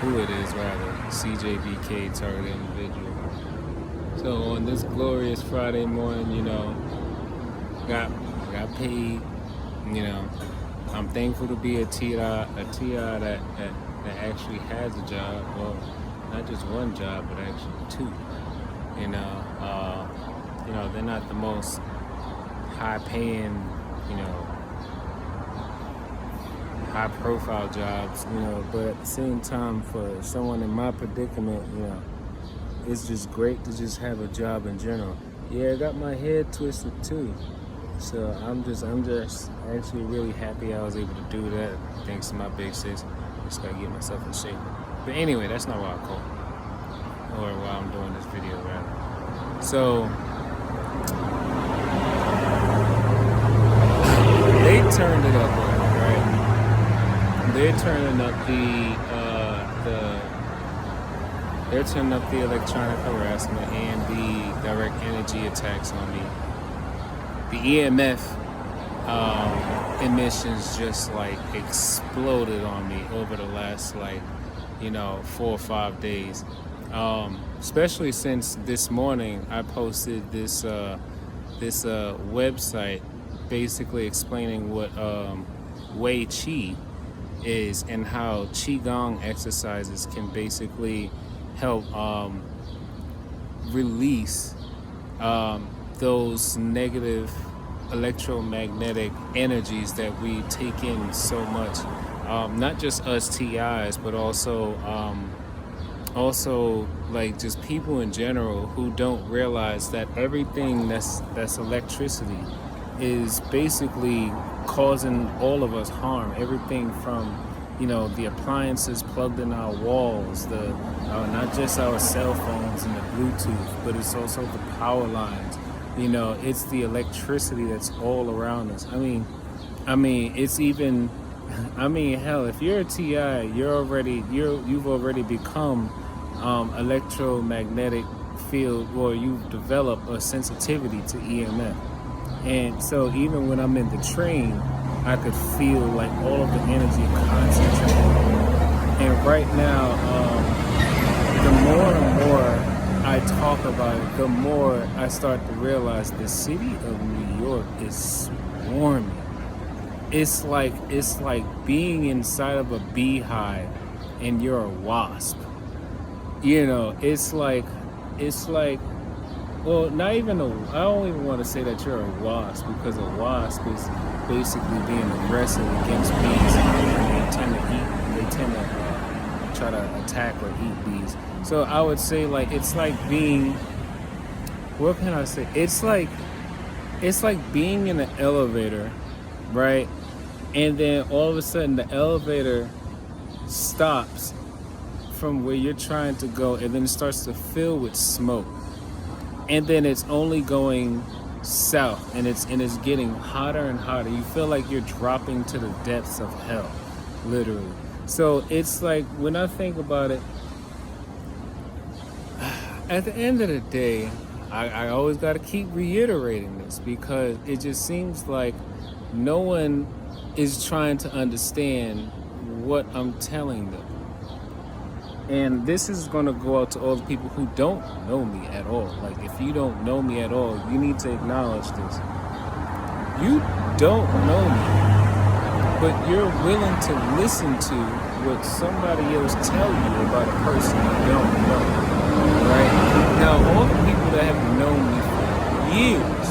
who it is rather, CJBK target individual. So on this glorious Friday morning, got paid. You know, I'm thankful to be a TI that actually has a job. Well, not just one job, but actually two. You know, they're not the most high paying, you know, high profile jobs, but at the same time, for someone in my predicament, it's just great to just have a job in general. Yeah, I got my head twisted too. So I'm just actually really happy I was able to do that thanks to my big sis. Just gotta get myself in shape. But anyway, that's not why I called. Or why I'm doing this video rather. So they turned it up, right? They're turning up the electronic harassment and the direct energy attacks on me. The EMF emissions just like exploded on me over the last 4 or 5 days. Especially since this morning I posted this website basically explaining what Wei Qi is and how Qigong exercises can basically help release those negative electromagnetic energies that we take in so much. Not just us TIs, but also like just people in general who don't realize that everything that's electricity is basically causing all of us harm. Everything from the appliances plugged in our walls, the not just our cell phones and the Bluetooth, but it's also the power lines. It's the electricity that's all around us. I mean, it's even. Hell, if you're a TI, you've already become electromagnetic field, or you've developed a sensitivity to EMF. And so even when I'm in the train, I could feel like all of the energy concentrated. And right now, the more and more I talk about it, the more I start to realize the city of New York is swarming. It's like being inside of a beehive and you're a wasp. It's like, well, not even I don't even want to say that you're a wasp, because a wasp is basically being aggressive against bees. They tend to try to attack or eat bees. So I would say it's like being, what can I say? It's like being in an elevator, right? And then all of a sudden the elevator stops from where you're trying to go, and then it starts to fill with smoke. And then it's only going south, and it's getting hotter and hotter. You feel like you're dropping to the depths of hell, literally. So it's like, when I think about it, at the end of the day, I always got to keep reiterating this, because it just seems like no one is trying to understand what I'm telling them. And this is going to go out to all the people who don't know me at all. Like, if you don't know me at all, you need to acknowledge this. You don't know me, but you're willing to listen to what somebody else tell you about a person you don't know, right? Now, all the people that have known me for years,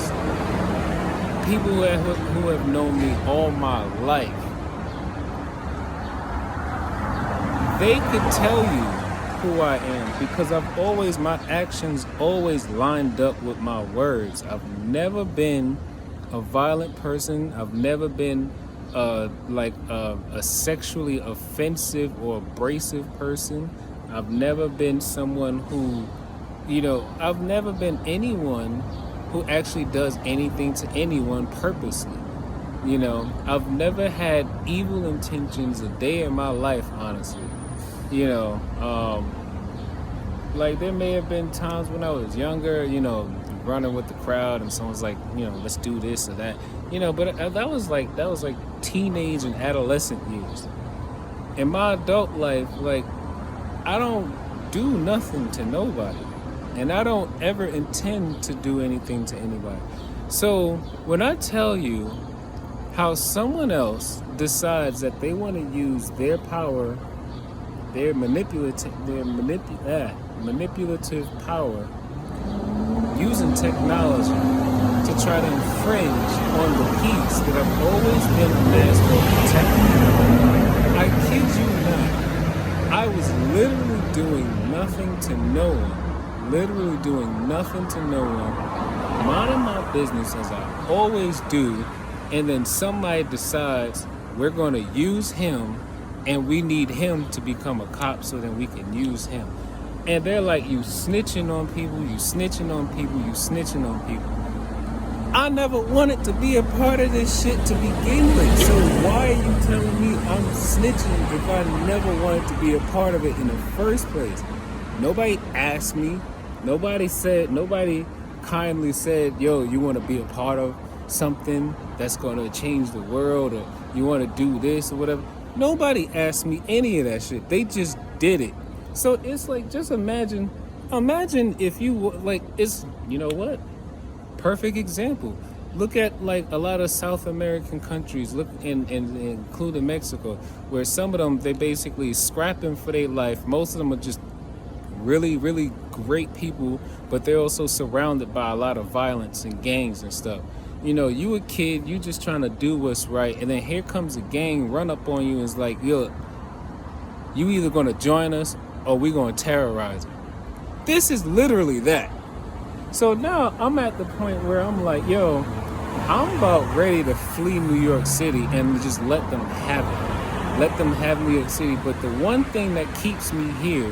people who have known me all my life, they could tell you who I am, because my actions always lined up with my words. I've never been a violent person. I've never been a sexually offensive or abrasive person. I've never been someone who, I've never been anyone who actually does anything to anyone purposely. I've never had evil intentions a day in my life, honestly. Like, there may have been times when I was younger, running with the crowd, and someone's like, let's do this or that, but that was like teenage and adolescent years. In my adult life, I don't do nothing to nobody. And I don't ever intend to do anything to anybody. So when I tell you how someone else decides that they want to use their power, manipulative power, using technology to try to infringe on the peace that I've always been a master of protecting. I kid you not. I was literally doing nothing to no one. Literally doing nothing to no one. Minding my business as I always do. And then somebody decides we're going to use him and we need him to become a cop so that we can use him. And they're like, you snitching on people, you snitching on people, you snitching on people. I never wanted to be a part of this shit to begin with. So why are you telling me I'm snitching if I never wanted to be a part of it in the first place? Nobody asked me. Nobody kindly said, yo, you want to be a part of something that's going to change the world, or you want to do this or whatever. Nobody asked me any of that shit. They just did it. So it's like, just imagine if you, like, it's, you know what? Perfect example. Look at like a lot of South American countries, look including Mexico, where some of them, they basically scrapping for their life. Most of them are just really, really great people, but they're also surrounded by a lot of violence and gangs and stuff. You know, you a kid, you just trying to do what's right, and then here comes a gang, run up on you and is like, yo, you either going to join us or we going to terrorize you. This is literally that. So now I'm at the point where I'm like, yo, I'm about ready to flee New York City and just let them have it. Let them have New York City. But the one thing that keeps me here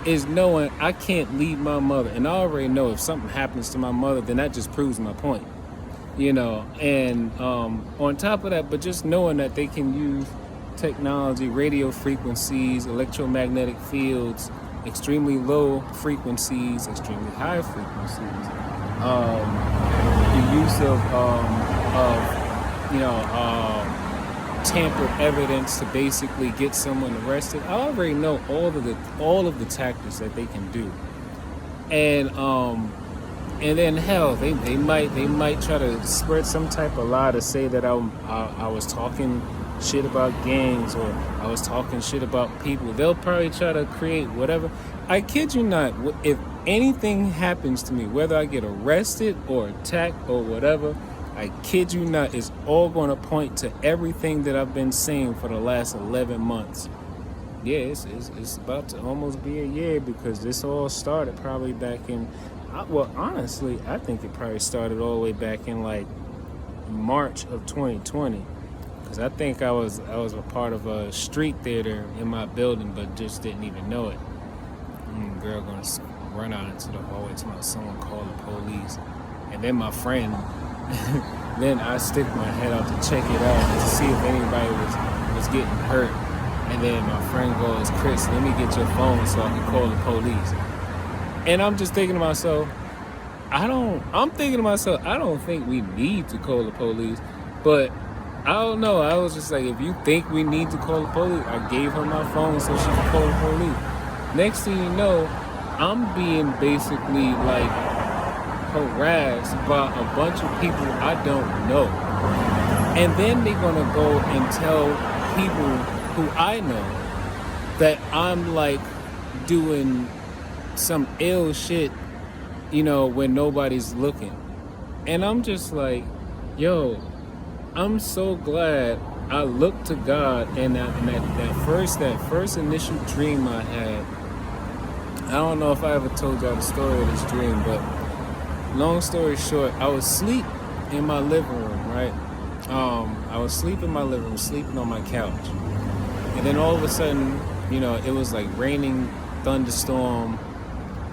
is knowing I can't leave my mother. And I already know if something happens to my mother, then that just proves my point. You know, and on top of that, but just knowing that they can use technology, radio frequencies, electromagnetic fields, extremely low frequencies, extremely high frequencies, the use of tampered evidence to basically get someone arrested. I already know all of the tactics that they can do, and then hell, they might try to spread some type of lie to say that I was talking shit about gangs, or I was talking shit about people. They'll probably try to create whatever. I kid you not, if anything happens to me, whether I get arrested or attacked or whatever, I kid you not, it's all going to point to everything that I've been saying for the last 11 months. Yeah, it's about to almost be a year, because this all started probably back in, well, honestly, I think it probably started all the way back in like March of 2020. Because I think I was a part of a street theater in my building, but just didn't even know it. Girl gonna run out into the hallway to someone call the police. And then my friend, then I stick my head out to check it out to see if anybody was getting hurt. And then my friend goes, Chris, let me get your phone so I can call the police. And I'm just thinking to myself, I don't think we need to call the police, but I don't know. I was just like, if you think we need to call the police, I gave her my phone so she could call the police. Next thing you know, I'm being basically like harassed by a bunch of people I don't know. And then they're gonna go and tell people who I know that I'm like doing some ill shit, you know, when nobody's looking. And I'm just like, yo, I'm so glad I looked to God, and that first initial dream I had. I don't know if I ever told y'all the story of this dream, but long story short, I was asleep in my living room, right? I was sleeping in my living room, sleeping on my couch. And then all of a sudden, you know, it was like raining, thunderstorm,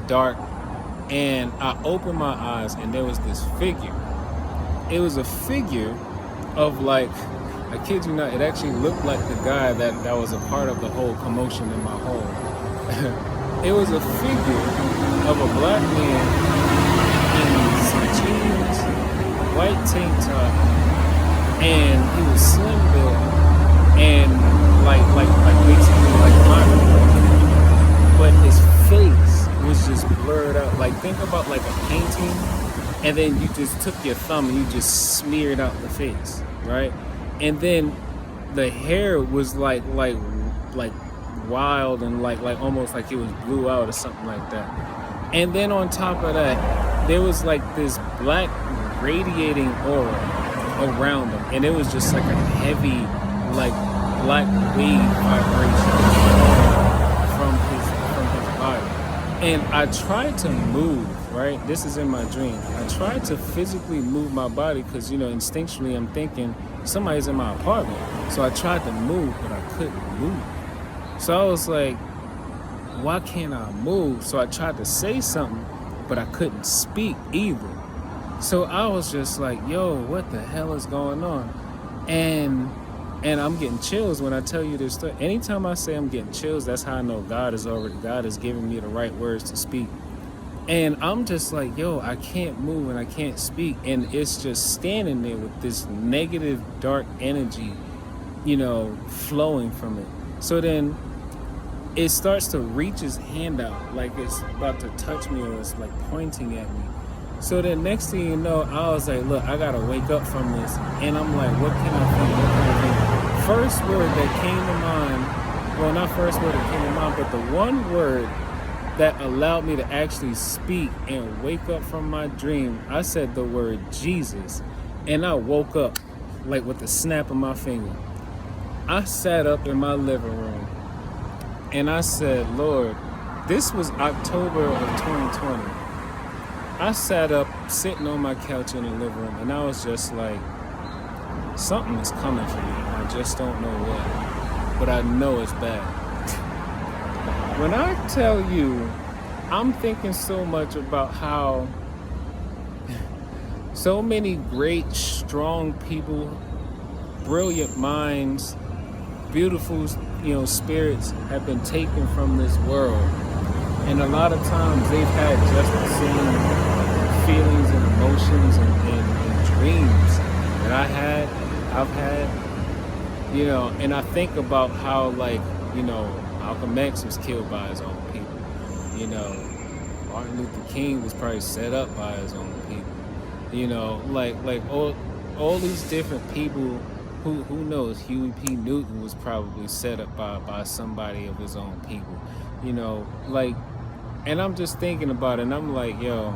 dark, and I opened my eyes and there was this figure. It was a figure of, like, I kid you not, it actually looked like the guy that was a part of the whole commotion in my home. It was a figure of a black man in some jeans, white tank top, and he was slim built and like basically like my and then you just took your thumb and you just smeared out the face, right? And then the hair was like wild and like almost like it was blew out or something like that. And then on top of that, there was like this black radiating aura around him, and it was just like a heavy, like black wave vibration from his body. And I tried to move, right? This is in my dream. I tried to physically move my body because, instinctually I'm thinking somebody's in my apartment. So I tried to move, but I couldn't move. So I was like, why can't I move? So I tried to say something, but I couldn't speak either. So I was just like, yo, what the hell is going on? And I'm getting chills when I tell you this story. Anytime I say I'm getting chills, that's how I know God is giving me the right words to speak. And I'm just like, yo, I can't move and I can't speak. And it's just standing there with this negative, dark energy, flowing from it. So then it starts to reach his hand out like it's about to touch me or it's like pointing at me. So then next thing you know, I was like, look, I gotta wake up from this. And I'm like, what can I think? First word that came to mind, well, not first word that came to mind, but the one word that allowed me to actually speak and wake up from my dream, I said the word Jesus. And I woke up like with the snap of my finger. I sat up in my living room and I said, Lord, this was October of 2020. I sat up, sitting on my couch in the living room, and I was just like, something is coming for me. I just don't know what, but I know it's bad. When I tell you, I'm thinking so much about how so many great, strong people, brilliant minds, beautiful, spirits have been taken from this world. And a lot of times they've had just the same feelings and emotions and dreams that I've had, and I think about how, Malcolm X was killed by his own people. Martin Luther King was probably set up by his own people. Like all these different people. Who knows? Huey P. Newton was probably set up by somebody of his own people. And I'm just thinking about it, and I'm like, yo,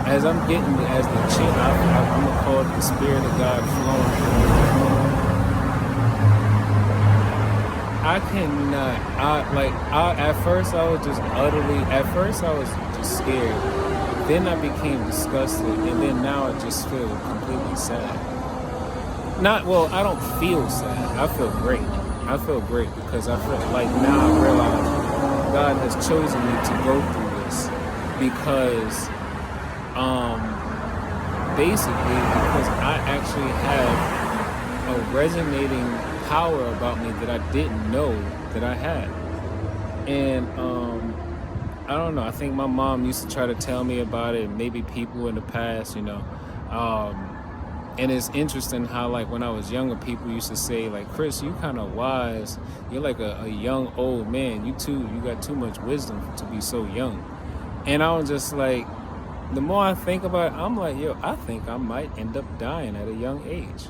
as I'm the chill, I'm gonna call it the Spirit of God flowing through me. I cannot. At first I was just scared. Then I became disgusted, and then now I just feel completely sad. I don't feel sad. I feel great. I feel great because I feel like now I realize God has chosen me to go through this because, basically because I actually have a resonating power about me that I didn't know that I had. And, I don't know. I think my mom used to try to tell me about it, and maybe people in the past, and it's interesting how, when I was younger, people used to say, Chris, you kind of wise. You're like a young old man. You got too much wisdom to be so young. And I was just like, the more I think about it, I'm like, yo, I think I might end up dying at a young age.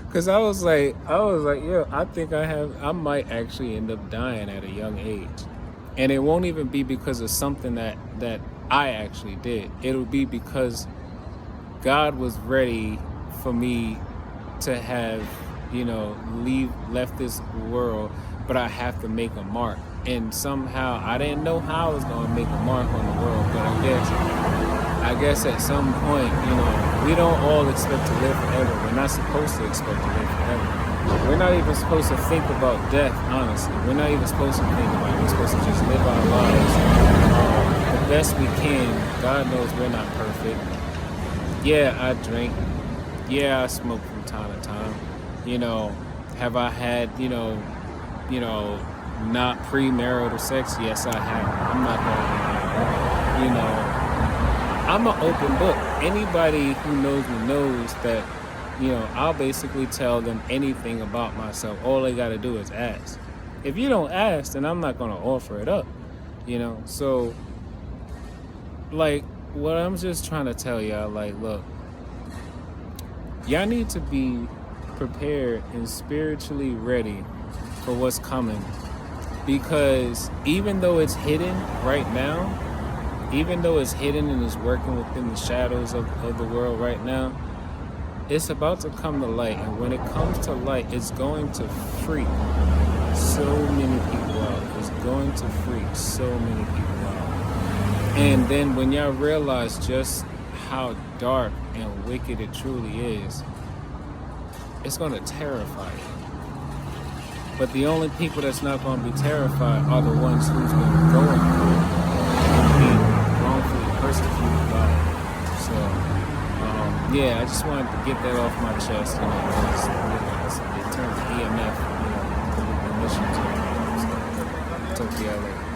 Because I was like, yo, I think I might actually end up dying at a young age. And it won't even be because of something that I actually did. It'll be because God was ready for me to have, left this world, but I have to make a mark. And somehow, I didn't know how I was going to make a mark on the world, but I guess at some point, we don't all expect to live forever. We're not supposed to expect to live forever. We're not even supposed to think about death, honestly. We're not even supposed to think about it. We're supposed to just live our lives the best we can. God knows we're not perfect. Yeah, I drink. Yeah, I smoke from time to time. Have I had, not premarital sex? Yes, I have. I'm not going to lie. I'm an open book. Anybody who knows me knows that, I'll basically tell them anything about myself. All they got to do is ask. If you don't ask, then I'm not going to offer it up, So like what I'm just trying to tell y'all, like, look, y'all need to be prepared and spiritually ready for what's coming. Because even though it's hidden right now, even though it's hidden and is working within the shadows of the world right now, it's about to come to light. And when it comes to light, it's going to freak so many people out. It's going to freak so many people out. And then when y'all realize just how dark and wicked it truly is, it's going to terrify you. But the only people that's not going to be terrified are the ones who's been going through it and being wrongfully persecuted by it. So, yeah, I just wanted to get that off my chest, you know, because in terms of EMF, you know, the mission to it. So, talk to y'all later.